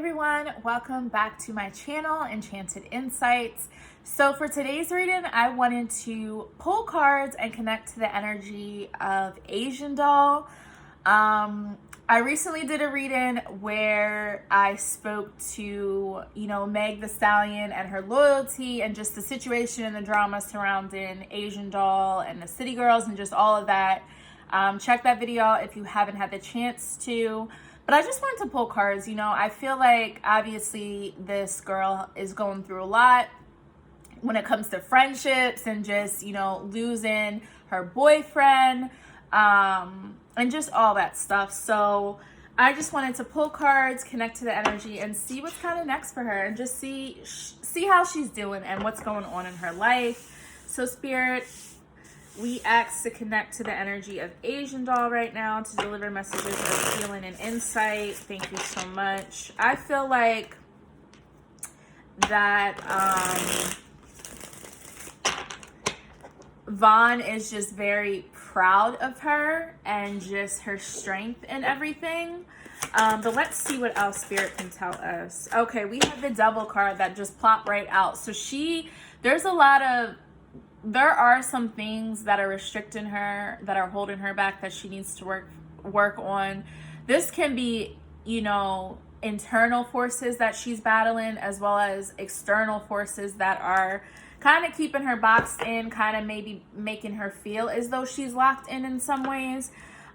everyone, welcome back to my channel, Enchanted Insights. So for today's reading, I wanted to pull cards and connect to the energy of Asian doll. I recently did a reading where I spoke to, Meg the Stallion and her loyalty and just the situation and the drama surrounding Asian doll and the City Girls and just all of that. Check that video if you haven't had the chance to. But I just wanted to pull cards. I feel like obviously this girl is going through a lot when it comes to friendships and just, losing her boyfriend and just all that stuff. So I just wanted to pull cards, connect to the energy, and see what's kind of next for her and just see how she's doing and what's going on in her life. So Spirit, we ask to connect to the energy of Asian doll right now to deliver messages of healing and insight. Thank you so much. I feel like that Vaughn is just very proud of her and just her strength and everything. But let's see what else Spirit can tell us. Okay, we have the Devil card that just plopped right out. So there are some things that are restricting her, that are holding her back, that she needs to work on. This can be, internal forces that she's battling, as well as external forces that are kind of keeping her boxed in, kind of maybe making her feel as though she's locked in some ways.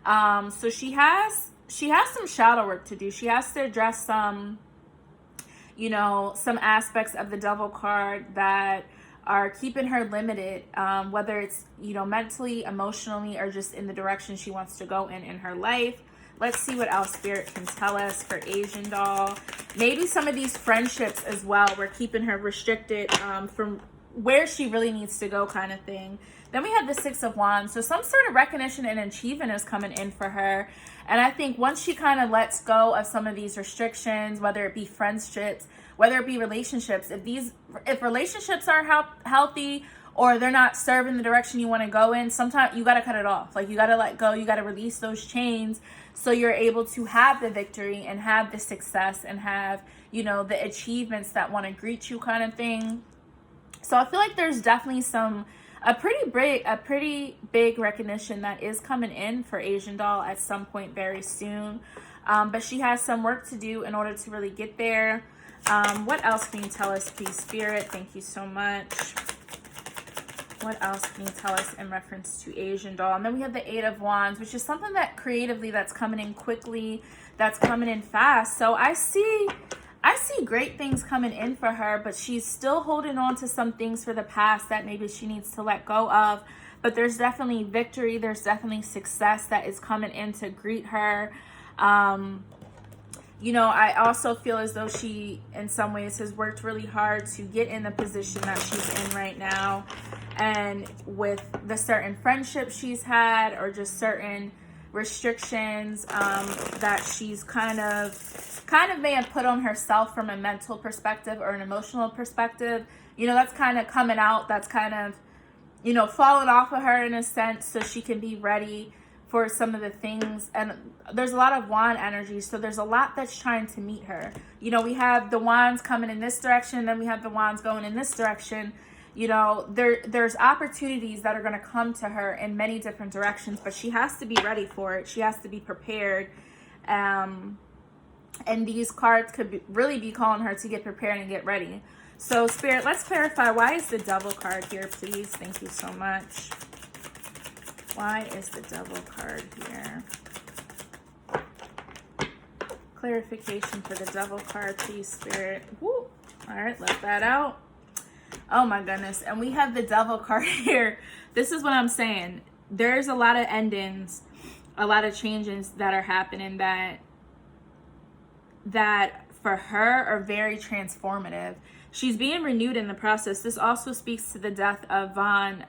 So she has some shadow work to do. She has to address some aspects of the Devil card that are keeping her limited, whether it's, mentally, emotionally, or just in the direction she wants to go in her life. Let's see what else Spirit can tell us for Asian doll. Maybe some of these friendships as well were keeping her restricted from where she really needs to go, kind of thing. Then we have the Six of Wands. So some sort of recognition and achievement is coming in for her. And I think once she kind of lets go of some of these restrictions, whether it be friendships, whether it be relationships, if relationships aren't healthy or they're not serving the direction you want to go in, sometimes you got to cut it off. Like, you got to let go. You got to release those chains so you're able to have the victory and have the success and have, the achievements that want to greet you, kind of thing. So I feel like there's definitely a pretty big recognition that is coming in for Asian doll at some point very soon. But she has some work to do in order to really get there. What else can you tell us, please, Spirit? Thank you so much. What else can you tell us in reference to Asian doll? And then we have the Eight of Wands, which is something that creatively that's coming in quickly, that's coming in fast. So I see great things coming in for her, but she's still holding on to some things for the past that maybe she needs to let go of. But there's definitely victory. There's definitely success that is coming in to greet her. I also feel as though she, in some ways, has worked really hard to get in the position that she's in right now. And with the certain friendships she's had, or just certain restrictions that she's kind of may have put on herself from a mental perspective or an emotional perspective, that's kind of coming out. That's kind of, falling off of her in a sense, so she can be ready for some of the things. And there's a lot of wand energy, so there's a lot that's trying to meet her. We have the wands coming in this direction, then we have the wands going in this direction. There's opportunities that are going to come to her in many different directions, but she has to be ready for it. She has to be prepared. And these cards could really be calling her to get prepared and get ready. So Spirit, let's clarify, why is the Devil card here, please? Thank you so much. Why is the Devil card here? Clarification for the Devil card, please, Spirit. Woo. All right, let that out. Oh my goodness. And we have the Devil card here. This is what I'm saying. There's a lot of endings, a lot of changes that are happening that for her are very transformative. She's being renewed in the process. This also speaks to the death of Vaughn,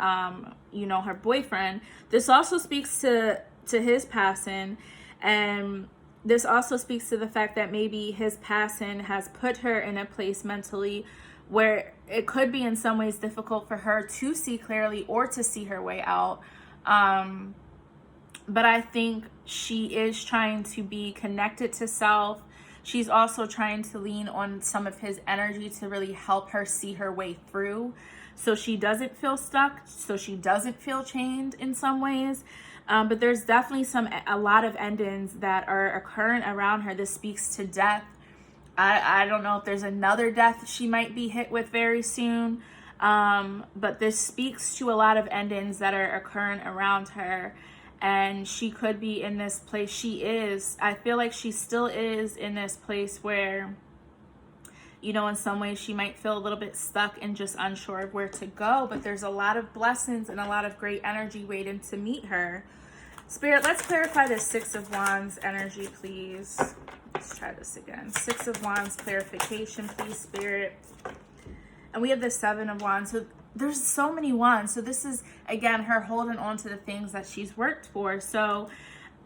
her boyfriend. This also speaks to his passing. And this also speaks to the fact that maybe his passing has put her in a place mentally where it could be in some ways difficult for her to see clearly or to see her way out. But I think she is trying to be connected to self. she's also trying to lean on some of his energy to really help her see her way through, so she doesn't feel stuck, so she doesn't feel chained in some ways. But there's definitely a lot of endings that are occurring around her. This speaks to death. I don't know if there's another death she might be hit with very soon. But this speaks to a lot of endings that are occurring around her. And she could be in this place. I feel like she still is in this place where, you know, in some ways she might feel a little bit stuck and just unsure of where to go. But there's a lot of blessings and a lot of great energy waiting to meet her. Spirit, let's clarify the Six of Wands energy, please. Let's try this again. Six of Wands clarification, please, Spirit. And we have the Seven of Wands. So there's so many wands. So this is, again, her holding on to the things that she's worked for. So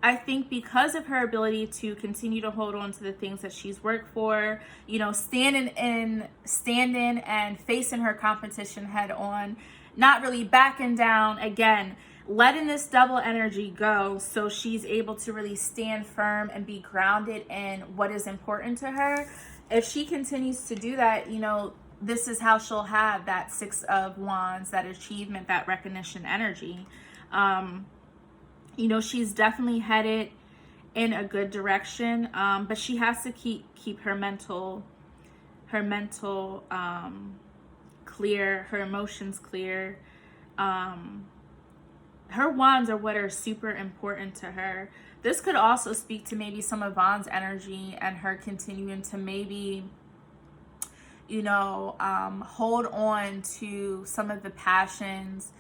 I think because of her ability to continue to hold on to the things that she's worked for, you know, standing and facing her competition head on, not really backing down, again, letting this double energy go, so she's able to really stand firm and be grounded in what is important to her. If she continues to do that, you know, this is how she'll have that Six of Wands, that achievement, that recognition energy. You know, she's definitely headed in a good direction, but she has to keep her mental clear, her emotions clear. Her wands are what are super important to her. This could also speak to maybe some of Vaughn's energy and her continuing to maybe, you know, hold on to some of the passions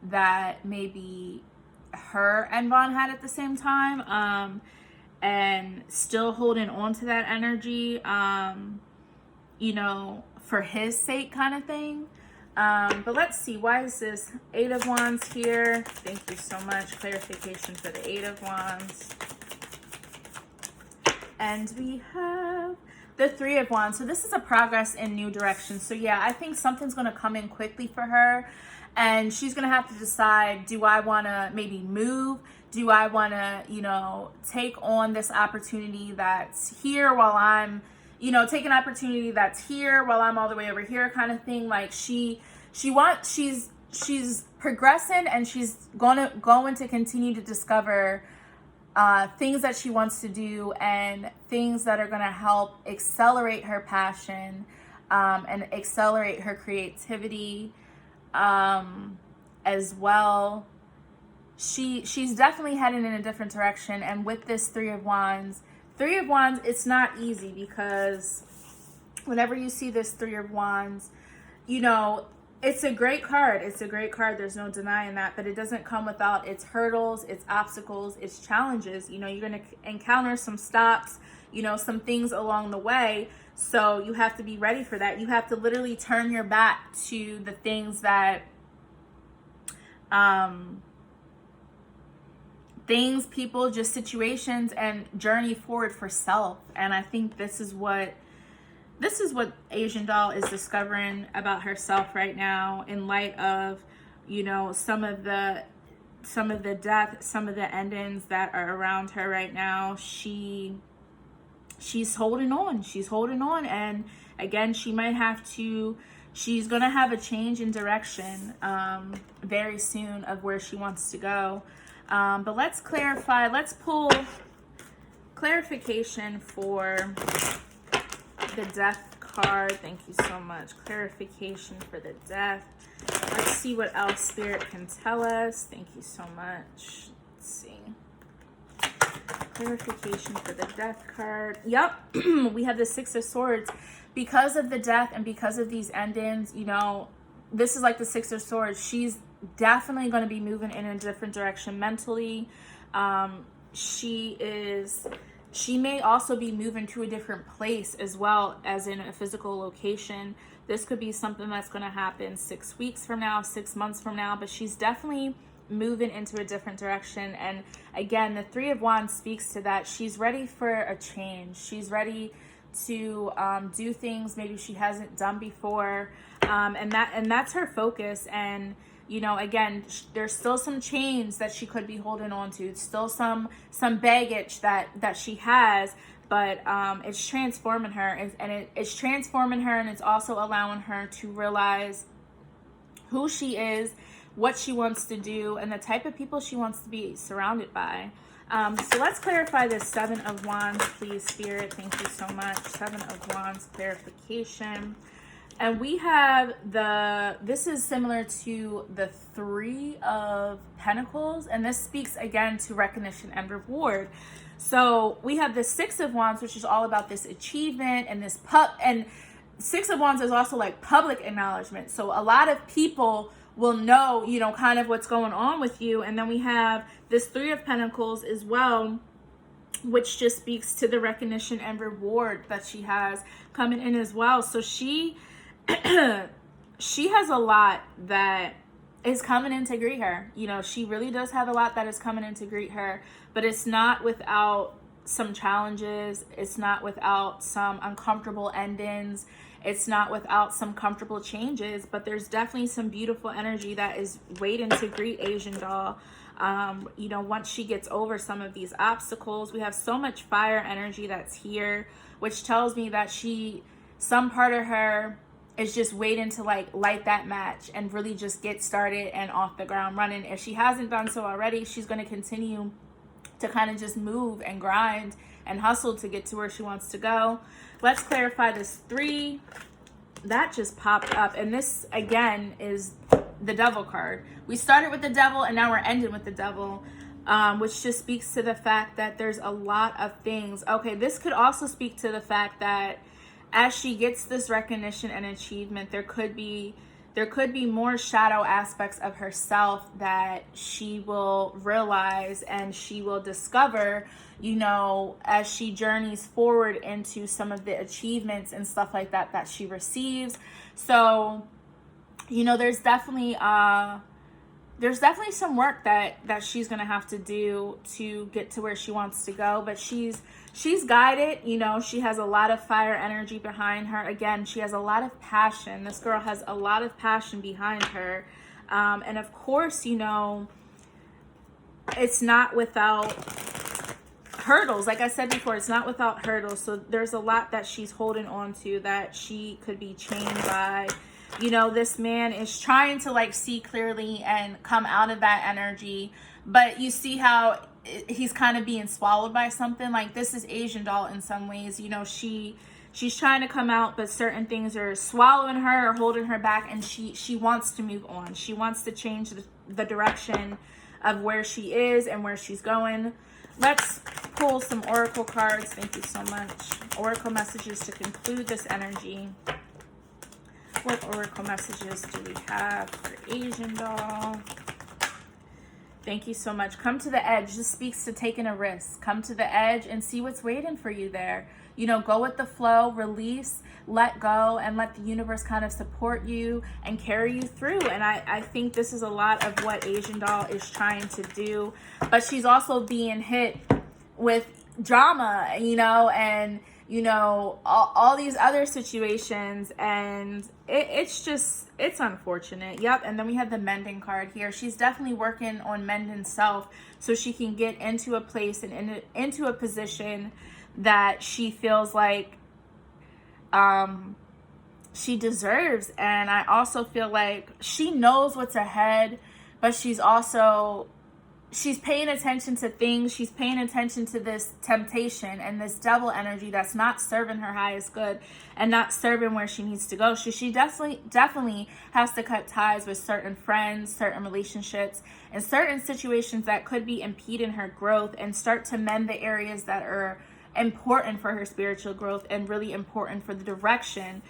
that maybe her and Vaughn had at the same time, and still holding on to that energy, you know, for his sake kind of thing. But let's see, why is this Eight of Wands here? Thank you so much. Clarification for the Eight of Wands. And we have the Three of Wands. So this is a progress in new direction. So yeah, I think something's going to come in quickly for her. And she's going to have to decide, do I want to maybe move? Do I want to, you know, take on this opportunity that's here while I'm, you know, take an opportunity that's here while I'm all the way over here kind of thing. Like she's progressing, and she's going to continue to discover things that she wants to do, and things that are going to help accelerate her passion, and accelerate her creativity, as well. She's definitely heading in a different direction. And with this Three of Wands, it's not easy, because whenever you see this Three of Wands, you know, it's a great card. It's a great card. There's no denying that. But it doesn't come without its hurdles, its obstacles, its challenges. You know, you're going to encounter some stops, you know, some things along the way. So you have to be ready for that. You have to literally turn your back to the things that, things, people, just situations, and journey forward for self. And I think this is what Asian Doll is discovering about herself right now, in light of, you know, some of the death, some of the endings that are around her right now. She's holding on. And again, she's gonna have a change in direction very soon of where she wants to go. But let's clarify. Let's pull clarification for the Death card. Thank you so much. Clarification for the Death. Let's see what else Spirit can tell us. Thank you so much. Let's see. Clarification for the Death card. Yep. We have the Six of Swords. Because of the Death and because of these endings, you know, this is like the Six of Swords. She's definitely going to be moving in a different direction mentally. She may also be moving to a different place as well as in a physical location. This could be something that's going to happen 6 weeks from now, 6 months from now, but she's definitely moving into a different direction. And again, the Three of Wands speaks to that. She's ready for a change. She's ready to do things maybe she hasn't done before, and that's her focus. And you know, again, there's still some chains that she could be holding on to, still some baggage that she has but it's transforming her, and it's transforming her, and it's also allowing her to realize who she is, what she wants to do, and the type of people she wants to be surrounded by. So let's clarify this Seven of Wands, please, Spirit. Thank you so much. Seven of Wands clarification. And we have this is similar to the Three of Pentacles, and this speaks again to recognition and reward. So we have the Six of Wands, which is all about this achievement and this and Six of Wands is also like public acknowledgement. So a lot of people will know, you know, kind of what's going on with you. And then we have this Three of Pentacles as well, which just speaks to the recognition and reward that she has coming in as well. So she has a lot that is coming in to greet her. You know, she really does have a lot that is coming in to greet her, but it's not without some challenges. It's not without some uncomfortable endings. It's not without some comfortable changes, but there's definitely some beautiful energy that is waiting to greet Asian doll. You know, once she gets over some of these obstacles, we have so much fire energy that's here, which tells me that some part of her is just waiting to like light that match and really just get started and off the ground running. If she hasn't done so already, she's going to continue to kind of just move and grind and hustle to get to where she wants to go. Let's clarify this Three that just popped up, and this again is the Devil card. We started with the Devil and now we're ending with the Devil, which just speaks to the fact that there's a lot of things. Okay, this could also speak to the fact that as she gets this recognition and achievement, there could be more shadow aspects of herself that she will realize and she will discover, you know, as she journeys forward into some of the achievements and stuff like that that she receives. So, you know, there's definitely some work that she's gonna have to do to get to where she wants to go, but she's guided. You know, she has a lot of fire energy behind her. Again, she has a lot of passion. This girl has a lot of passion behind her, and of course, you know, it's not without hurdles. Like I said before, it's not without hurdles. So there's a lot that she's holding on to that she could be chained by. You know, this man is trying to like see clearly and come out of that energy, but you see how he's kind of being swallowed by something. Like, this is Asian doll in some ways. You know, she's trying to come out, but certain things are swallowing her or holding her back, and she wants to move on. She wants to change the direction of where she is and where she's going. Let's pull some oracle cards. Thank you so much. Oracle messages to conclude this energy. What oracle messages do we have for Asian doll? Thank you so much. Come to the edge. This speaks to taking a risk. Come to the edge and see what's waiting for you there. You know, go with the flow, release, let go, and let the universe kind of support you and carry you through. And I think this is a lot of what Asian doll is trying to do. But she's also being hit with drama, you know, and you know, all these other situations, and it's unfortunate. Yep. And then we have the mending card here. She's definitely working on mending self so she can get into a place and into a position that she feels like she deserves. And I also feel like she knows what's ahead, but she's paying attention to things. She's paying attention to this temptation and this devil energy that's not serving her highest good and not serving where she needs to go. So she definitely has to cut ties with certain friends, certain relationships, and certain situations that could be impeding her growth, and start to mend the areas that are important for her spiritual growth and really important for the direction,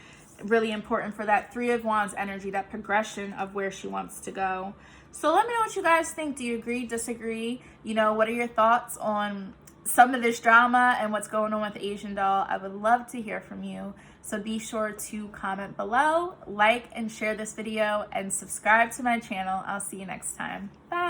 really important for that Three of Wands energy, that progression of where she wants to go. So let me know what you guys think. Do you agree, disagree? You know, what are your thoughts on some of this drama and what's going on with Asian doll? I would love to hear from you. So be sure to comment below, like and share this video, and subscribe to my channel. I'll see you next time. Bye.